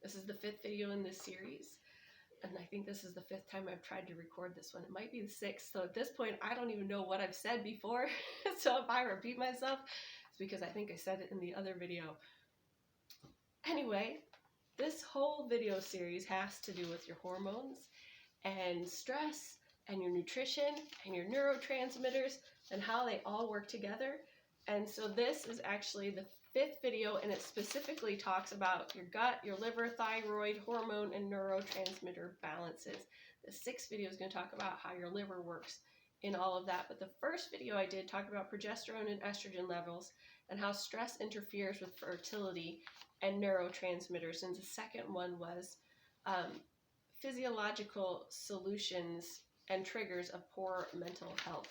This is the 5th video in this series, and I think this is the 5th time I've tried to record this one. It might be the 6th, so at this point I don't even know what I've said before. So if I repeat myself, it's because I think I said it in the other video. Anyway, this whole video series has to do with your hormones and stress and your nutrition and your neurotransmitters and how they all work together. And so this is actually the 5th video, and it specifically talks about your gut, your liver, thyroid, hormone, and neurotransmitter balances. The 6th video is going to talk about how your liver works in all of that. But the first video I did talked about progesterone and estrogen levels and how stress interferes with fertility and neurotransmitters. And the second one was physiological solutions and triggers of poor mental health.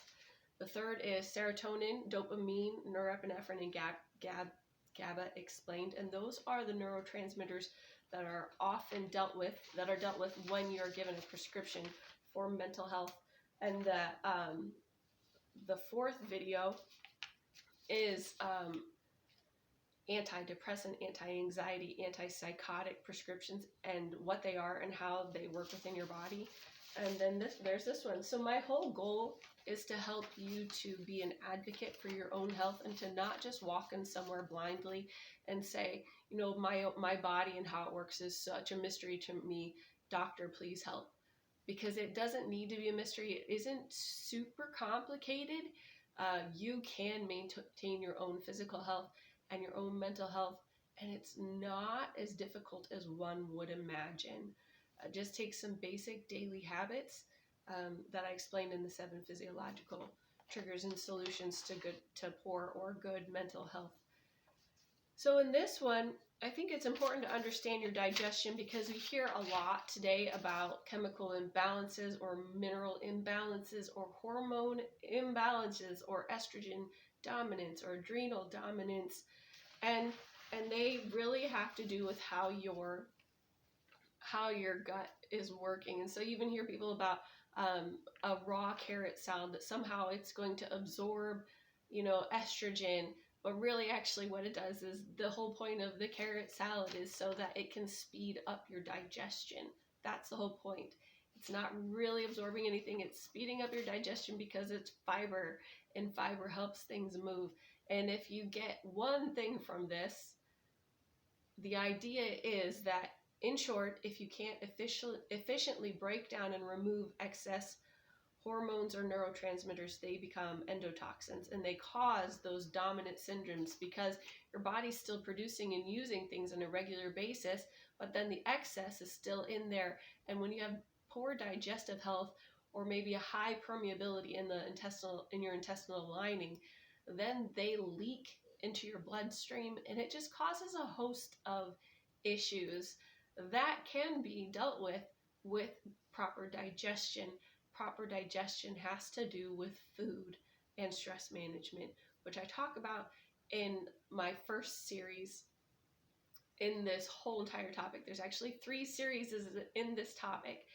The third is serotonin, dopamine, norepinephrine, and GABA explained, and those are the neurotransmitters that are often dealt with when you're given a prescription for mental health. And the 4th video is antidepressant, anti-anxiety, antipsychotic prescriptions and what they are and how they work within your body. And then there's this one. So my whole goal is to help you to be an advocate for your own health and to not just walk in somewhere blindly and say, you know, my body and how it works is such a mystery to me. Doctor, please help. Because it doesn't need to be a mystery. It isn't super complicated. You can maintain your own physical health and your own mental health, and it's not as difficult as one would imagine. Just take some basic daily habits that I explained in the 7 physiological triggers and solutions to poor or good mental health. So in this one, I think it's important to understand your digestion, because we hear a lot today about chemical imbalances or mineral imbalances or hormone imbalances or estrogen dominance or adrenal dominance, and they really have to do with how your gut is working. And so you even hear people about a raw carrot salad, that somehow it's going to absorb, estrogen, but really actually what it does is, the whole point of the carrot salad is so that it can speed up your digestion. That's the whole point. It's not really absorbing anything, it's speeding up your digestion because it's fiber, and fiber helps things move. And if you get one thing from this, the idea is that, in short, if you can't efficiently break down and remove excess hormones or neurotransmitters, they become endotoxins, and they cause those dominant syndromes because your body's still producing and using things on a regular basis, but then the excess is still in there. And when you have poor digestive health, or maybe a high permeability in your intestinal lining, then they leak into your bloodstream, and it just causes a host of issues that can be dealt with proper digestion. Proper digestion has to do with food and stress management, which I talk about in my first series in this whole entire topic. There's actually 3 series in this topic,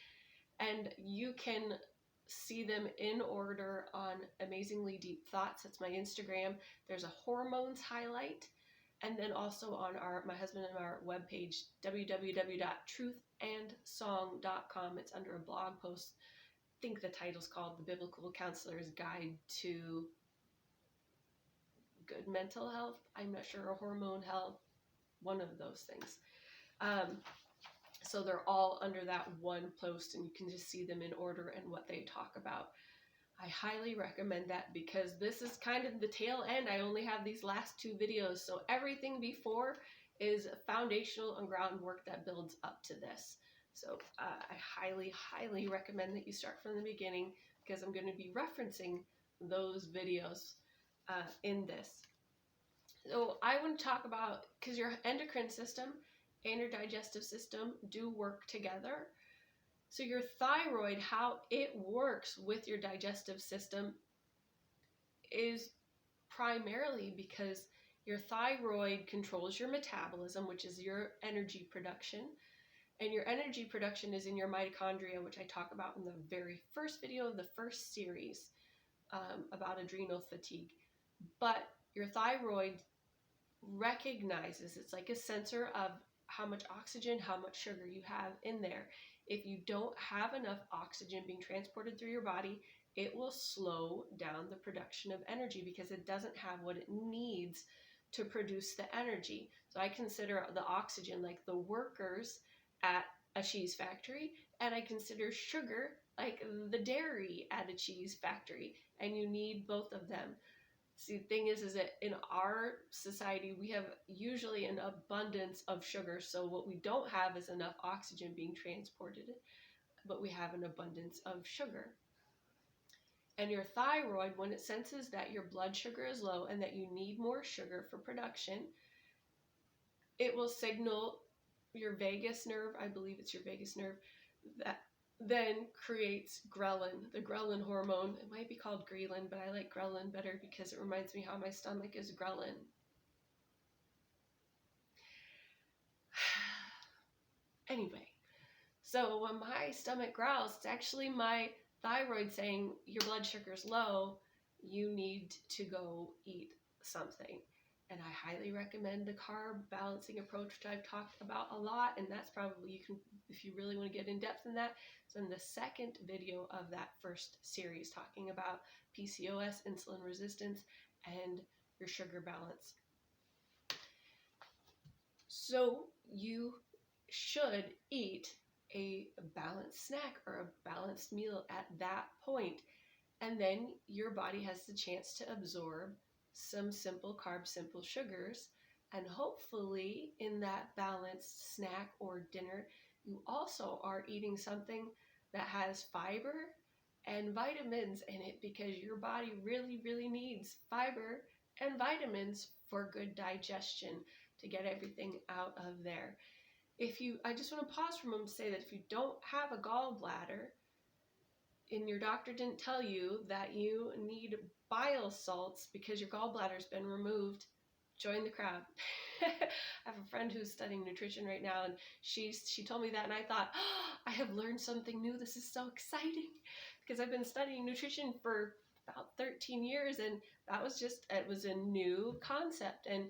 and you can see them in order on Amazingly Deep Thoughts. That's my Instagram. There's a hormones highlight, and then also on my husband and our webpage, www.truthandsong.com. It's under a blog post. I think the title's called The Biblical Counselor's Guide to Good Mental Health. I'm not sure, or hormone health, one of those things. So they're all under that one post, and you can just see them in order and what they talk about. I highly recommend that, because this is kind of the tail end. I only have these last 2 videos, so everything before is foundational and groundwork that builds up to this. So I highly, highly recommend that you start from the beginning, because I'm going to be referencing those videos in this. So I want to talk about, because your endocrine system and your digestive system do work together. So your thyroid, how it works with your digestive system, is primarily because your thyroid controls your metabolism, which is your energy production. And your energy production is in your mitochondria, which I talk about in the very first video of the first series about adrenal fatigue. But your thyroid recognizes, it's like a sensor of how much oxygen, how much sugar you have in there. If you don't have enough oxygen being transported through your body, it will slow down the production of energy because it doesn't have what it needs to produce the energy. So I consider the oxygen like the workers at a cheese factory, and I consider sugar like the dairy at a cheese factory, and you need both of them. See, the thing is that in our society, we have usually an abundance of sugar. So what we don't have is enough oxygen being transported, but we have an abundance of sugar. And your thyroid, when it senses that your blood sugar is low and that you need more sugar for production, it will signal your vagus nerve, I believe it's your vagus nerve, that then creates ghrelin, the ghrelin hormone. It might be called Ghrelin, but I like ghrelin better because it reminds me how my stomach is ghrelin. Anyway, so when my stomach growls, it's actually my thyroid saying your blood sugar is low, you need to go eat something. And I highly recommend the carb balancing approach, which I've talked about a lot. And that's probably, you can, if you really want to get in depth in that, it's in the second video of that first series talking about PCOS, insulin resistance, and your sugar balance. So you should eat a balanced snack or a balanced meal at that point. And then your body has the chance to absorb some simple carbs, simple sugars, and hopefully in that balanced snack or dinner, you also are eating something that has fiber and vitamins in it, because your body really, really needs fiber and vitamins for good digestion to get everything out of there. I just want to pause for a moment to say that if you don't have a gallbladder, and your doctor didn't tell you that you need bile salts because your gallbladder's been removed, join the crowd. I have a friend who's studying nutrition right now, and she told me that, and I thought, oh, I have learned something new. This is so exciting, because I've been studying nutrition for about 13 years, and it was a new concept. And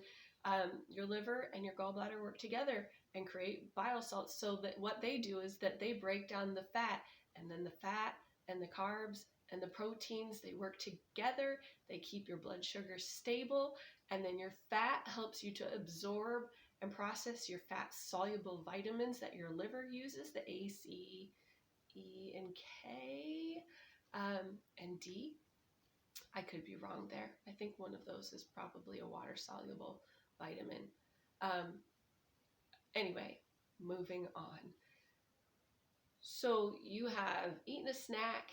your liver and your gallbladder work together and create bile salts. So that what they do is that they break down the fat, and then the fat and the carbs and the proteins, they work together. They keep your blood sugar stable, and then your fat helps you to absorb and process your fat-soluble vitamins that your liver uses, the A, C, E, and K, and D. I could be wrong there. I think one of those is probably a water-soluble vitamin. Anyway, moving on. So you have eaten a snack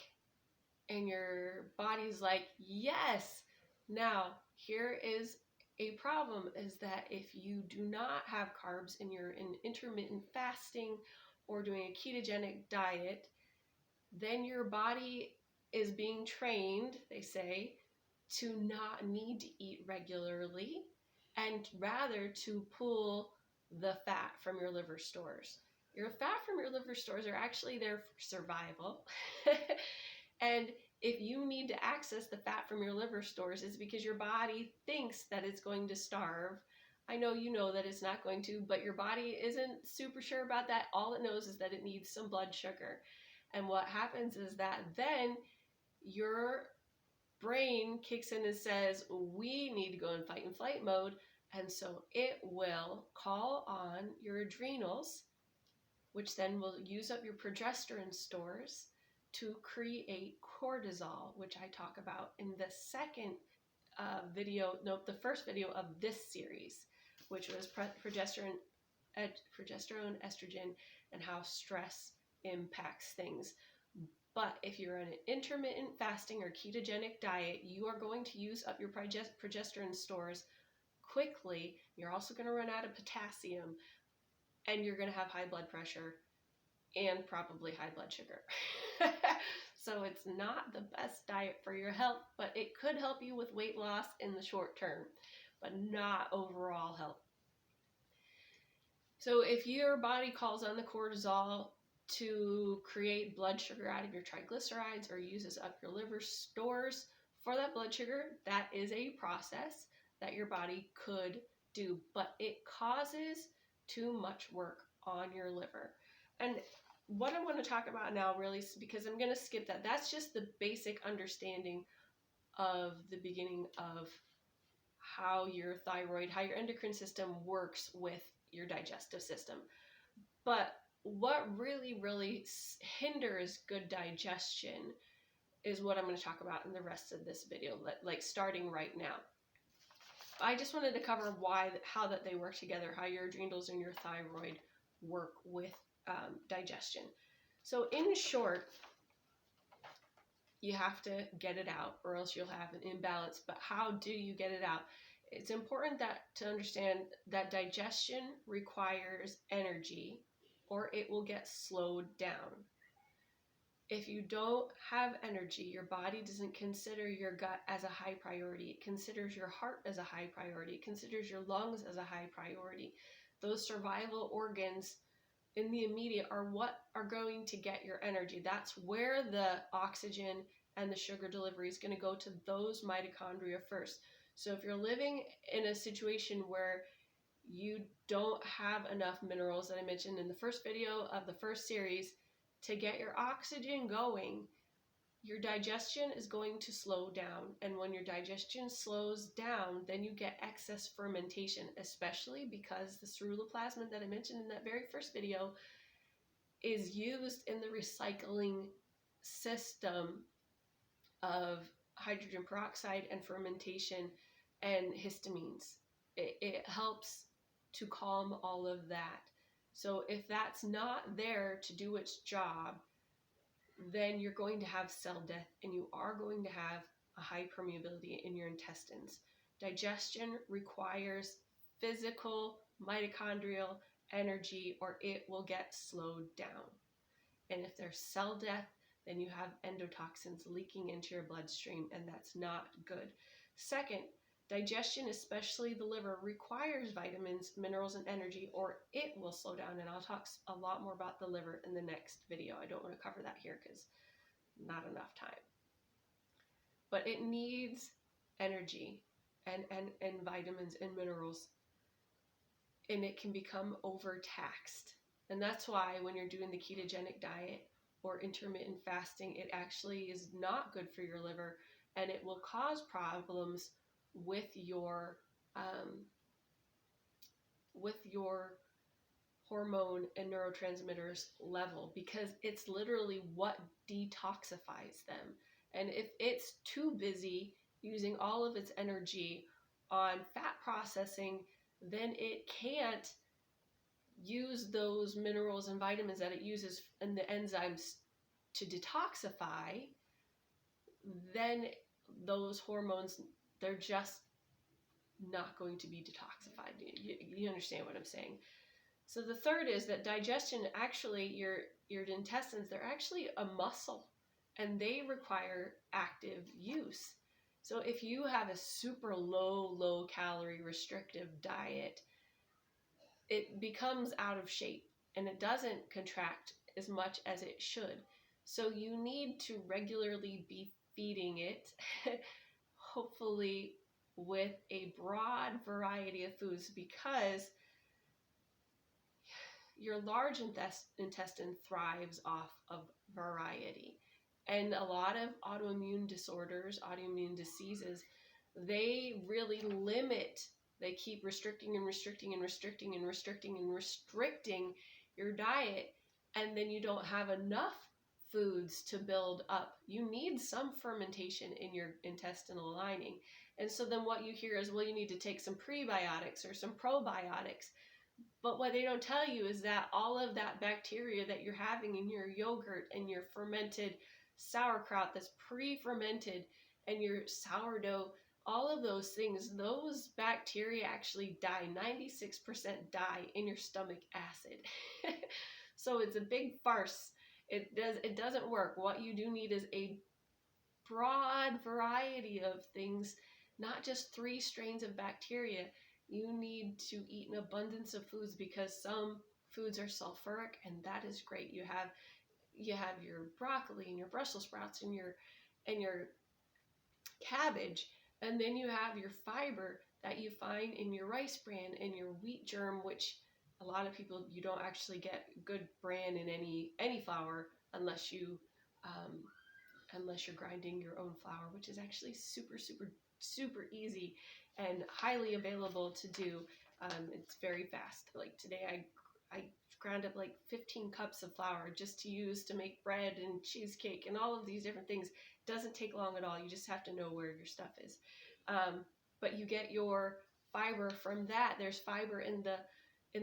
and your body's like, yes. Now, here is a problem, is that if you do not have carbs and you're in intermittent fasting or doing a ketogenic diet, then your body is being trained, they say, to not need to eat regularly and rather to pull the fat from your liver stores. Your fat from your liver stores are actually there for survival. And if you need to access the fat from your liver stores, it's because your body thinks that it's going to starve. I know you know that it's not going to, but your body isn't super sure about that. All it knows is that it needs some blood sugar. And what happens is that then your brain kicks in and says, we need to go in fight and flight mode. And so it will call on your adrenals, which then will use up your progesterone stores to create cortisol, which I talk about in the the first video of this series, which was progesterone, estrogen, and how stress impacts things. But if you're on an intermittent fasting or ketogenic diet, you are going to use up your progesterone stores quickly. You're also going to run out of potassium, and you're going to have high blood pressure and probably high blood sugar. So it's not the best diet for your health, but it could help you with weight loss in the short term, but not overall health. So if your body calls on the cortisol to create blood sugar out of your triglycerides or uses up your liver stores for that blood sugar, that is a process that your body could do, but it causes too much work on your liver. And what I want to talk about now, really, because I'm going to skip that. That's just the basic understanding of the beginning of how your thyroid, how your endocrine system works with your digestive system. But what really, really hinders good digestion is what I'm going to talk about in the rest of this video, like starting right now. I just wanted to cover how that they work together, how your adrenals and your thyroid work with digestion. So in short, you have to get it out or else you'll have an imbalance. But how do you get it out? It's important to understand that digestion requires energy or it will get slowed down. If you don't have energy, your body doesn't consider your gut as a high priority. It considers your heart as a high priority. It considers your lungs as a high priority. Those survival organs in the immediate are what are going to get your energy. That's where the oxygen and the sugar delivery is going to go to those mitochondria first. So if you're living in a situation where you don't have enough minerals that I mentioned in the first video of the first series to get your oxygen going, your digestion is going to slow down. And when your digestion slows down, then you get excess fermentation, especially because the ceruloplasmin that I mentioned in that very first video is used in the recycling system of hydrogen peroxide and fermentation and histamines. It helps to calm all of that. So if that's not there to do its job, then you're going to have cell death and you are going to have a high permeability in your intestines. Digestion requires physical mitochondrial energy or it will get slowed down. And if there's cell death, then you have endotoxins leaking into your bloodstream, and that's not good. Second, digestion, especially the liver, requires vitamins, minerals, and energy, or it will slow down. And I'll talk a lot more about the liver in the next video. I don't want to cover that here because not enough time. But it needs energy and vitamins and minerals, and it can become overtaxed. And that's why when you're doing the ketogenic diet or intermittent fasting, it actually is not good for your liver, and it will cause problems with your hormone and neurotransmitters level, because it's literally what detoxifies them. And if it's too busy using all of its energy on fat processing, then it can't use those minerals and vitamins that it uses in the enzymes to detoxify. Then those hormones, they're just not going to be detoxified. You understand what I'm saying? So the third is that digestion, actually, your intestines, they're actually a muscle and they require active use. So if you have a super low calorie restrictive diet, it becomes out of shape and it doesn't contract as much as it should. So you need to regularly be feeding it, hopefully with a broad variety of foods, because your large intestine thrives off of variety. And a lot of autoimmune disorders, autoimmune diseases, they really limit. They keep restricting and restricting and restricting and restricting and restricting your diet, and then you don't have enough foods to build up. You need some fermentation in your intestinal lining. And so then what you hear is, well, you need to take some prebiotics or some probiotics. But what they don't tell you is that all of that bacteria that you're having in your yogurt and your fermented sauerkraut that's pre-fermented and your sourdough, all of those things, those bacteria actually die. 96% die in your stomach acid. So it's a big farce. It doesn't work. What you do need is a broad variety of things, not just 3 strains of bacteria. You need to eat an abundance of foods because some foods are sulfuric, and that is great. You have your broccoli and your Brussels sprouts and your cabbage, and then you have your fiber that you find in your rice bran and your wheat germ, which a lot of people, you don't actually get good bran in any flour unless you're grinding your own flour, which is actually super, super, super easy and highly available to do. It's very fast. Like today, I ground up like 15 cups of flour just to use to make bread and cheesecake and all of these different things. It doesn't take long at all. You just have to know where your stuff is. But you get your fiber from that. There's fiber in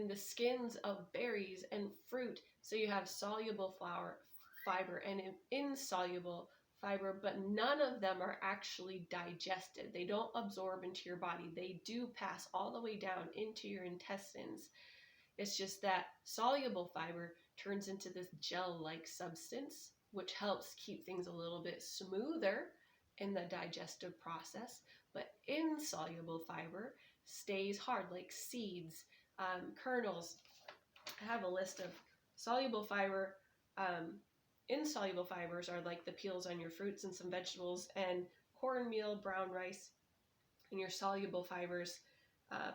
the skins of berries and fruit. So you have soluble fiber and insoluble fiber, but none of them are actually digested. They don't absorb into your body. They do pass all the way down into your intestines. It's just that soluble fiber turns into this gel-like substance, which helps keep things a little bit smoother in the digestive process. But insoluble fiber stays hard, like seeds, kernels. I have a list of soluble fiber. Insoluble fibers are like the peels on your fruits and some vegetables, and cornmeal, brown rice. And your soluble fibers,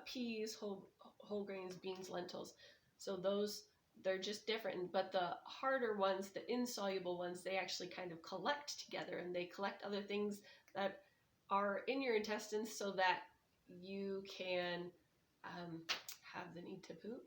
peas, whole grains, beans, lentils. So those, they're just different. But the harder ones, the insoluble ones, they actually kind of collect together, and they collect other things that are in your intestines so that you can have the need to poop,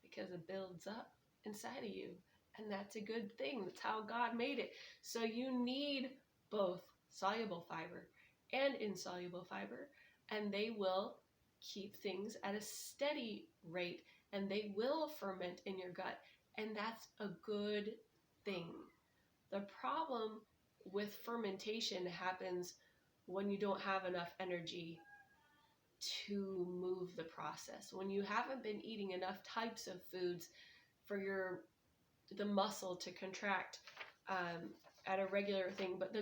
because it builds up inside of you. And that's a good thing. That's how God made it. So you need both soluble fiber and insoluble fiber, and they will keep things at a steady rate, and they will ferment in your gut, and that's a good thing. The problem with fermentation happens when you don't have enough energy to move the process. When you haven't been eating enough types of foods for the muscle to contract at a regular thing. But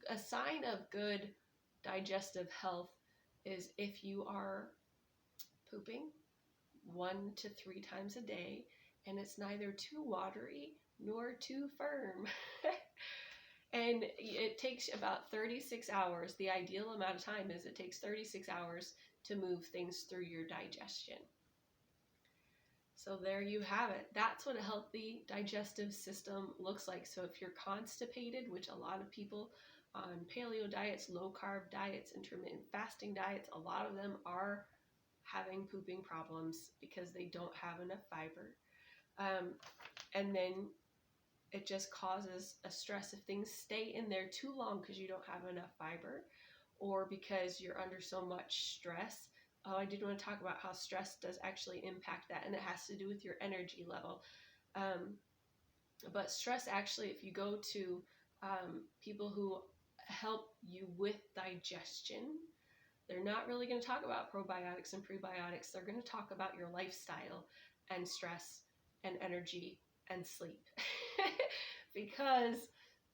a sign of good digestive health is if you are pooping 1 to 3 times a day, and it's neither too watery nor too firm. And it takes about 36 hours. The ideal amount of time is it takes 36 hours to move things through your digestion. So there you have it. That's what a healthy digestive system looks like. So if you're constipated, which a lot of people on paleo diets, low carb diets, intermittent fasting diets, a lot of them are having pooping problems because they don't have enough fiber. And then it just causes a stress if things stay in there too long because you don't have enough fiber, or because you're under so much stress. Oh, I did want to talk about how stress does actually impact that, and it has to do with your energy level. But stress actually, if you go to people who help you with digestion, they're not really going to talk about probiotics and prebiotics. They're going to talk about your lifestyle and stress and energy and sleep. Because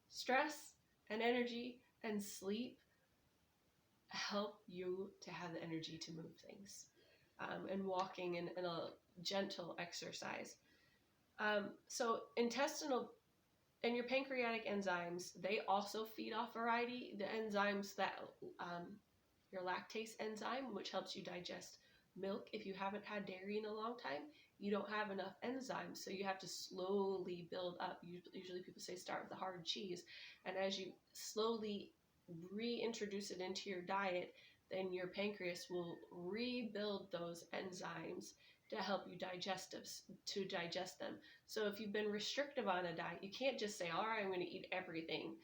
stress and energy and sleep help you to have the energy to move things, and walking and a gentle exercise. So intestinal and your pancreatic enzymes, they also feed off variety. The enzymes that, your lactase enzyme, which helps you digest milk. If you haven't had dairy in a long time, you don't have enough enzymes, so you have to slowly build up. Usually people say start with the hard cheese, and as you slowly reintroduce it into your diet, then your pancreas will rebuild those enzymes to help you digest them. So if you've been restrictive on a diet, you can't just say, all right, I'm going to eat everything,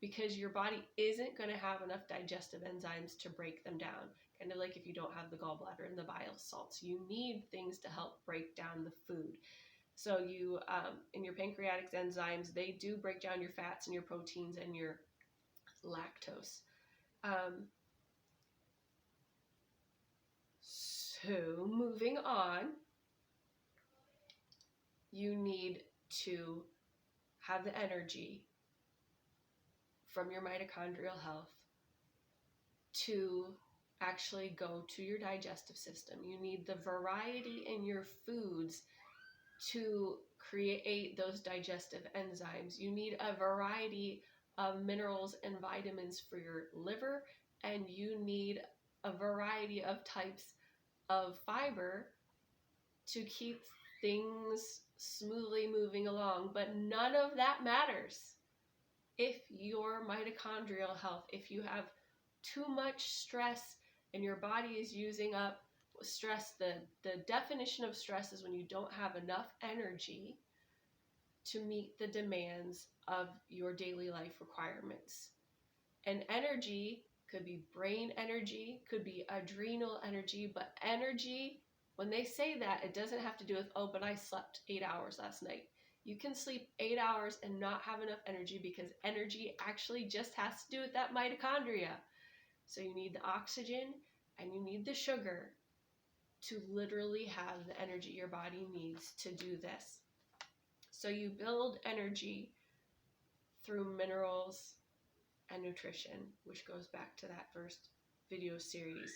because your body isn't going to have enough digestive enzymes to break them down. Kind of like if you don't have the gallbladder and the bile salts, you need things to help break down the food. So you, in your pancreatic enzymes, they do break down your fats and your proteins and your lactose. So moving on, you need to have the energy from your mitochondrial health to actually go to your digestive system. You need the variety in your foods to create those digestive enzymes. You need a variety of minerals and vitamins for your liver, and you need a variety of types of fiber to keep things smoothly moving along. But none of that matters if your mitochondrial health, if you have too much stress and your body is using up stress. The definition of stress is when you don't have enough energy to meet the demands of your daily life requirements. And energy could be brain energy, could be adrenal energy, but energy, when they say that, it doesn't have to do with, oh, but I slept 8 hours last night. You can sleep 8 hours and not have enough energy, because energy actually just has to do with that mitochondria. So you need the oxygen and you need the sugar to literally have the energy your body needs to do this. So you build energy through minerals and nutrition, which goes back to that first video series.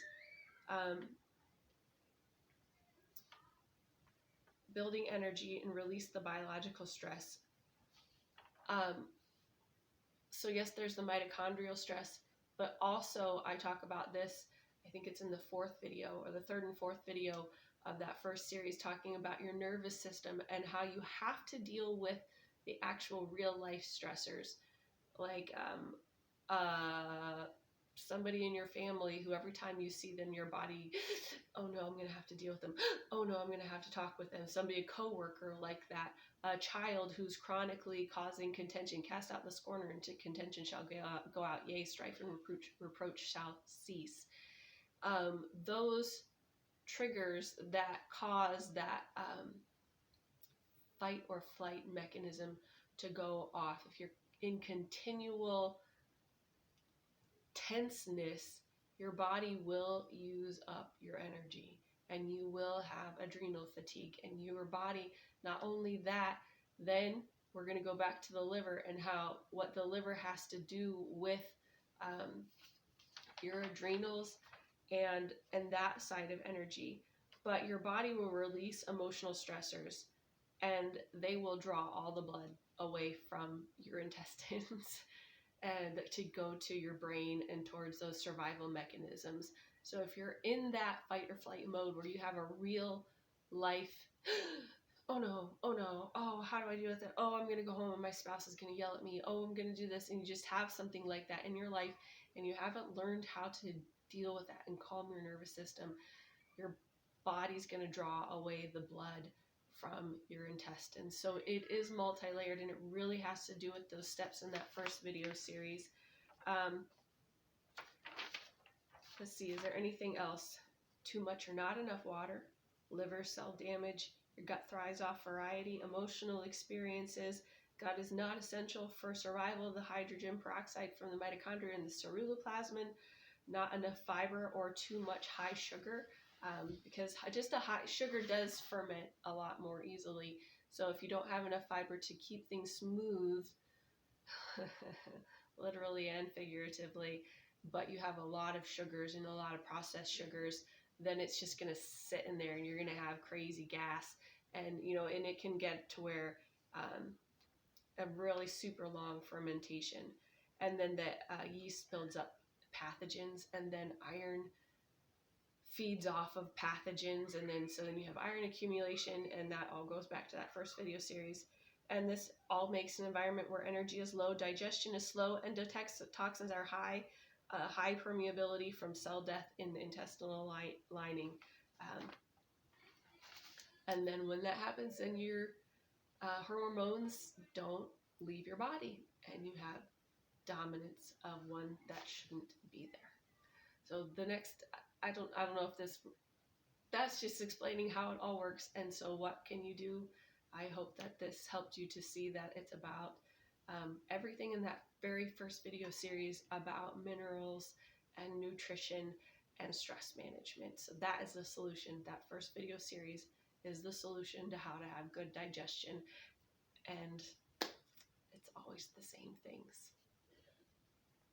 Building energy and release the biological stress. So yes, there's the mitochondrial stress, but also I talk about this, I think it's in the fourth video or the third and fourth video of that first series, talking about your nervous system and how you have to deal with the actual real life stressors, like somebody in your family who every time you see them, your body, oh no, I'm going to have to deal with them. Oh no, I'm going to have to talk with them. Somebody, a coworker like that, a child who's chronically causing contention, cast out the scorner, into contention shall go out, yea, strife and reproach shall cease. Those triggers that cause that fight or flight mechanism to go off. If you're in continual tenseness, your body will use up your energy and you will have adrenal fatigue. And your body, not only that, then we're going to go back to the liver and what the liver has to do with your adrenals and that side of energy. But your body will release emotional stressors and they will draw all the blood away from your intestines and to go to your brain and towards those survival mechanisms. So if you're in that fight or flight mode where you have a real life, oh no, oh, how do I deal with it? Oh, I'm going to go home and my spouse is going to yell at me. Oh, I'm going to do this. And you just have something like that in your life and you haven't learned how to deal with that and calm your nervous system, your body's going to draw away the blood from your intestines. So it is multi-layered and it really has to do with those steps in that first video series. Let's see, is there anything else? Too much or not enough water, liver cell damage, your gut thrives off variety, emotional experiences. Gut is not essential for survival of the hydrogen peroxide from the mitochondria and the ceruloplasmin, not enough fiber or too much high sugar. Because just a high sugar does ferment a lot more easily. So if you don't have enough fiber to keep things smooth, literally and figuratively, but you have a lot of sugars and a lot of processed sugars, then it's just going to sit in there and you're going to have crazy gas. And, and it can get to where a really super long fermentation. And then the yeast builds up pathogens, and then iron feeds off of pathogens, and then you have iron accumulation, and that all goes back to that first video series. And this all makes an environment where energy is low, digestion is slow, and toxins are high, high permeability from cell death in the intestinal lining. And then when that happens, then your hormones don't leave your body, and you have dominance of one that shouldn't be there. So the next, I don't know if that's just explaining how it all works. And so what can you do? I hope that this helped you to see that it's about everything in that very first video series about minerals and nutrition and stress management. So that is the solution. That first video series is the solution to how to have good digestion. And it's always the same things.